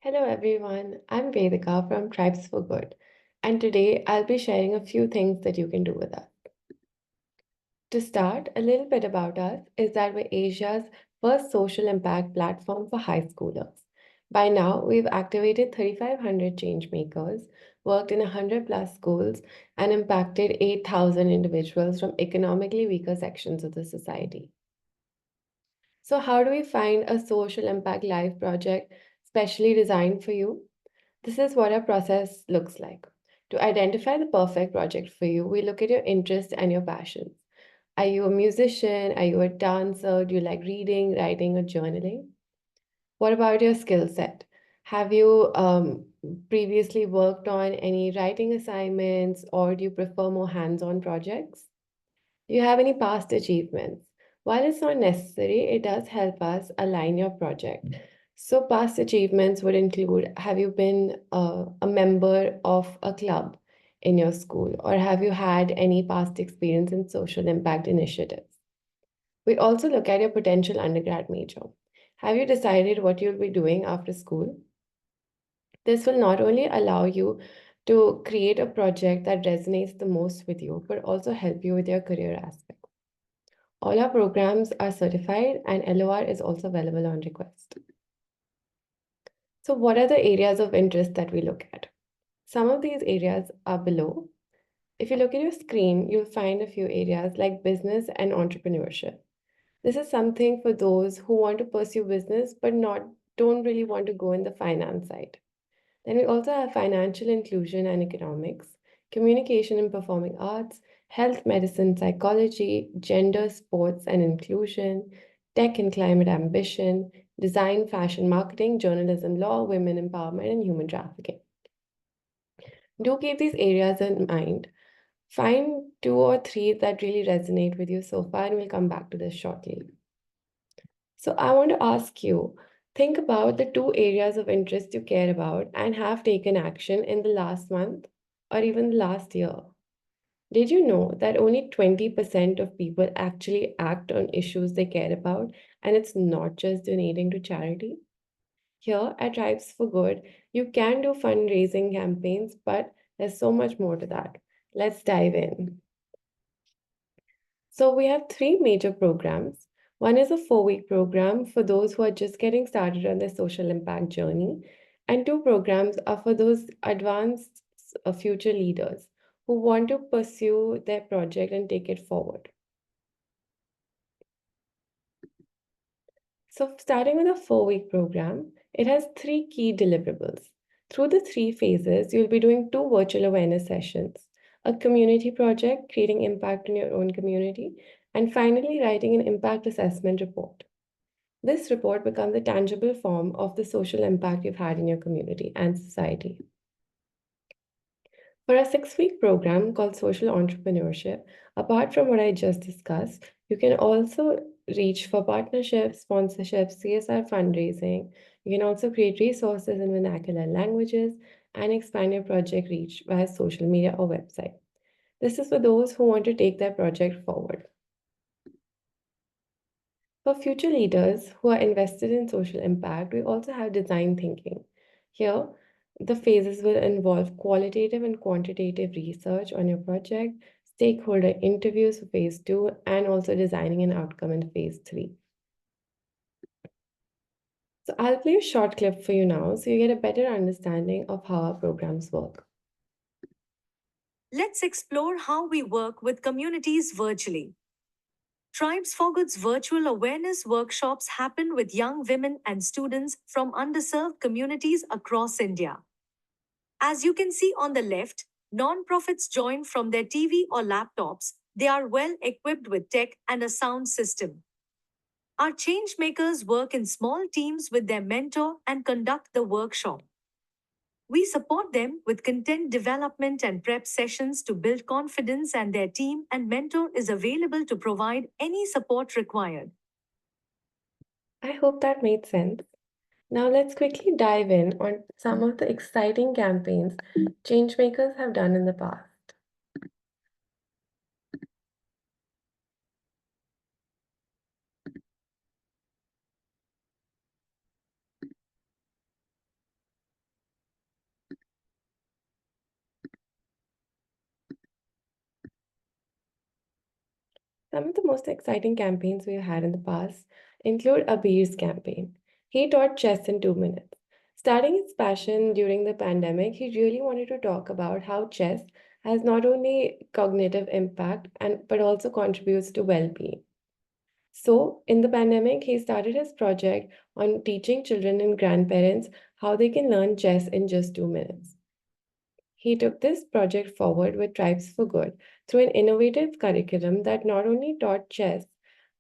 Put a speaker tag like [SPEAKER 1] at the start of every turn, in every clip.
[SPEAKER 1] Hello everyone, I'm Vedika from Tribes for Good, and today I'll be sharing a few things that you can do with us. To start, a little bit about us is that we're Asia's first social impact platform for high schoolers. By now, we've activated 3,500 change makers, worked in 100 plus schools, and impacted 8,000 individuals from economically weaker sections of the society. So, how do we find a social impact life project specially designed for you? This is what our process looks like. To identify the perfect project for you, we look at your interests and your passions. Are you a musician? Are you a dancer? Do you like reading, writing, or journaling? What about your skill set? Have you previously worked on any writing assignments, or do you prefer more hands on projects? Do you have any past achievements? While it's not necessary, it does help us align your project. So, past achievements would include, have you been a member of a club in your school, or have you had any past experience in social impact initiatives? We also look at your potential undergrad major. Have you decided what you'll be doing after school? This will not only allow you to create a project that resonates the most with you, but also help you with your career aspect. All our programs are certified and LOR is also available on request. So what are the areas of interest that we look at? Some of these areas are below. If you look at your screen, you'll find a few areas like business and entrepreneurship. This is something for those who want to pursue business but don't really want to go in the finance side. Then we also have financial inclusion and economics, communication and performing arts, health, medicine, psychology, gender, sports and inclusion, tech and climate ambition, design, fashion, marketing, journalism, law, women empowerment, and human trafficking. Do keep these areas in mind. Find two or three that really resonate with you so far, and we'll come back to this shortly. So I want to ask you, think about the two areas of interest you care about and have taken action in the last month or even the last year. Did you know that only 20% of people actually act on issues they care about, and it's not just donating to charity? Here at Tribes for Good, you can do fundraising campaigns, but there's so much more to that. Let's dive in. So we have three major programs. One is a 4-week program for those who are just getting started on their social impact journey, and two programs are for those advanced future leaders who want to pursue their project and take it forward. So, starting with a 4-week program, it has three key deliverables. Through the three phases, you'll be doing two virtual awareness sessions, a community project, creating impact in your own community, and finally, writing an impact assessment report. This report becomes a tangible form of the social impact you've had in your community and society. For a 6-week program called Social Entrepreneurship, apart from what I just discussed, you can also reach for partnerships, sponsorships, CSR fundraising. You can also create resources in vernacular languages and expand your project reach via social media or website. This is for those who want to take their project forward. For future leaders who are invested in social impact, we also have design thinking. Here, the phases will involve qualitative and quantitative research on your project, stakeholder interviews for phase 2, and also designing an outcome in phase 3. So I'll play a short clip for you now so you get a better understanding of how our programs work.
[SPEAKER 2] Let's explore how we work with communities virtually. Tribes for Good's virtual awareness workshops happen with young women and students from underserved communities across India. As you can see on the left, non-profits join from their TV or laptops. They are well equipped with tech and a sound system. Our change makers work in small teams with their mentor and conduct the workshop. We support them with content development and prep sessions to build confidence, and their team and mentor is available to provide any support required.
[SPEAKER 1] I hope that made sense. Now let's quickly dive in on some of the exciting campaigns changemakers have done in the past. Some of the most exciting campaigns we've had in the past include Abir's campaign. He taught chess in 2 minutes. Starting his passion during the pandemic, he really wanted to talk about how chess has not only cognitive impact but also contributes to well-being. So, in the pandemic, he started his project on teaching children and grandparents how they can learn chess in just 2 minutes. He took this project forward with Tribes for Good through an innovative curriculum that not only taught chess,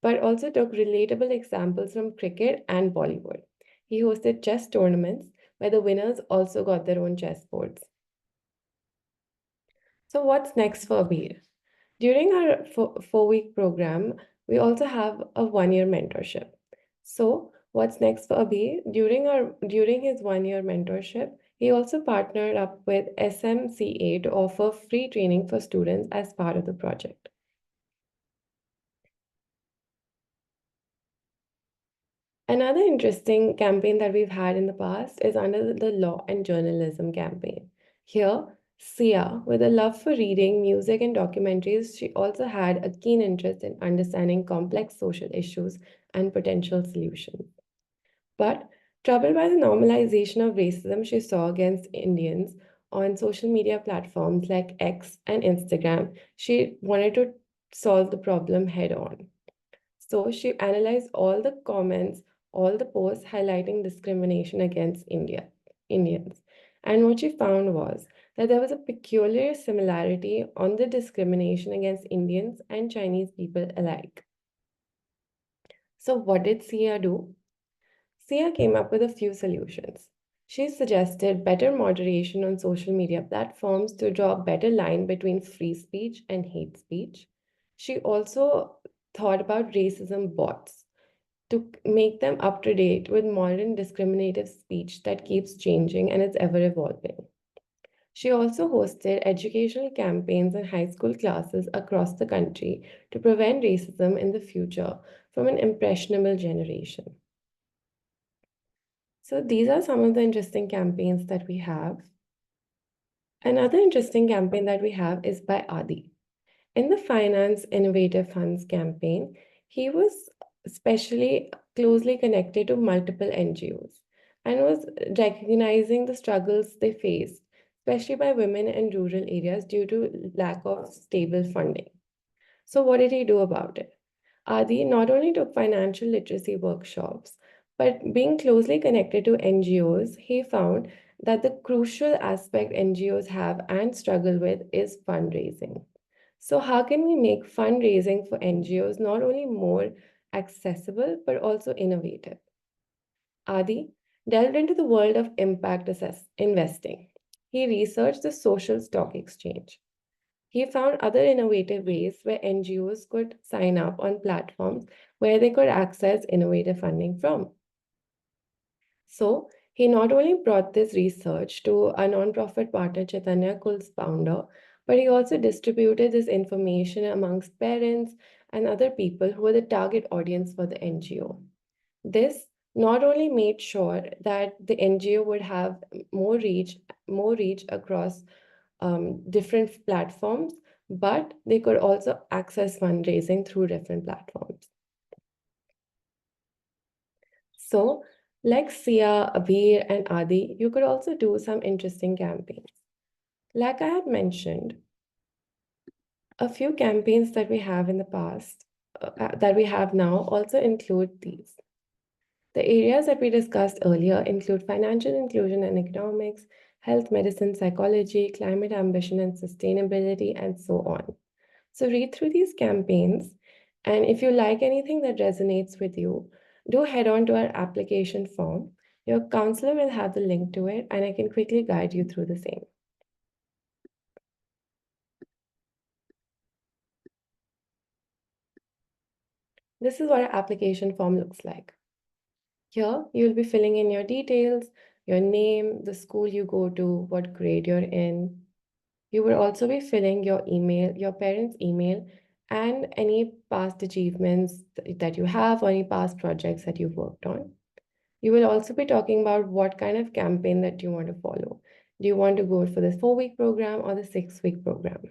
[SPEAKER 1] but also took relatable examples from cricket and Bollywood. He hosted chess tournaments where the winners also got their own chess boards. So, what's next for Abir? During our 4 week program, we also have a 1 year mentorship. So, what's next for Abhi? During his 1 year mentorship, he also partnered up with SMCA to offer free training for students as part of the project. Another interesting campaign that we've had in the past is under the Law and Journalism campaign. Here, Sia, with a love for reading, music, and documentaries, she also had a keen interest in understanding complex social issues and potential solutions. But troubled by the normalization of racism she saw against Indians on social media platforms like X and Instagram, she wanted to solve the problem head on. So she analyzed all the comments, all the posts highlighting discrimination against Indians. And what she found was that there was a peculiar similarity on the discrimination against Indians and Chinese people alike. So what did Sia do? Sia came up with a few solutions. She suggested better moderation on social media platforms to draw a better line between free speech and hate speech. She also thought about racism bots to make them up to date with modern discriminative speech that keeps changing and is ever evolving. She also hosted educational campaigns in high school classes across the country to prevent racism in the future from an impressionable generation. So, these are some of the interesting campaigns that we have. Another interesting campaign that we have is by Adi. In the Finance Innovative Funds campaign, he was especially closely connected to multiple NGOs and was recognizing the struggles they faced, especially by women in rural areas due to lack of stable funding. So, what did he do about it? Adi not only took financial literacy workshops, but being closely connected to NGOs, he found that the crucial aspect NGOs have and struggle with is fundraising. So, how can we make fundraising for NGOs not only more accessible but also innovative? Adi delved into the world of investing. He researched the social stock exchange. He found other innovative ways where NGOs could sign up on platforms where they could access innovative funding from. So, he not only brought this research to a nonprofit partner, Chaitanya Kul's founder, but he also distributed this information amongst parents and other people who were the target audience for the NGO. This not only made sure that the NGO would have more reach across different platforms, but they could also access fundraising through different platforms. So, like Sia, Abir, and Adi, you could also do some interesting campaigns. Like I had mentioned, a few campaigns that we have in the past, that we have now, also include these. The areas that we discussed earlier include financial inclusion and economics, health, medicine, psychology, climate ambition and sustainability, and so on. So read through these campaigns, and if you like anything that resonates with you, do head on to our application form. Your counselor will have the link to it, and I can quickly guide you through the same. This is what our application form looks like. Here, you'll be filling in your details, your name, the school you go to, what grade you're in. You will also be filling your email, your parents' email, and any past achievements that you have or any past projects that you've worked on. You will also be talking about what kind of campaign that you want to follow. Do you want to go for the 4 week program or the 6 week program?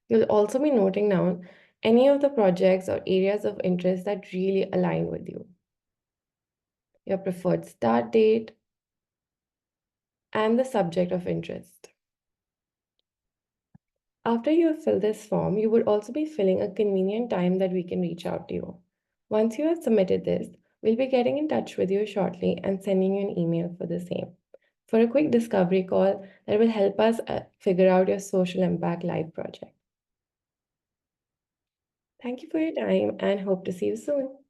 [SPEAKER 1] You'll also be noting down any of the projects or areas of interest that really align with you, your preferred start date, and the subject of interest. After you have filled this form, you would also be filling a convenient time that we can reach out to you. Once you have submitted this, we'll be getting in touch with you shortly and sending you an email for the same, for a quick discovery call that will help us figure out your social impact live project. Thank you for your time and hope to see you soon.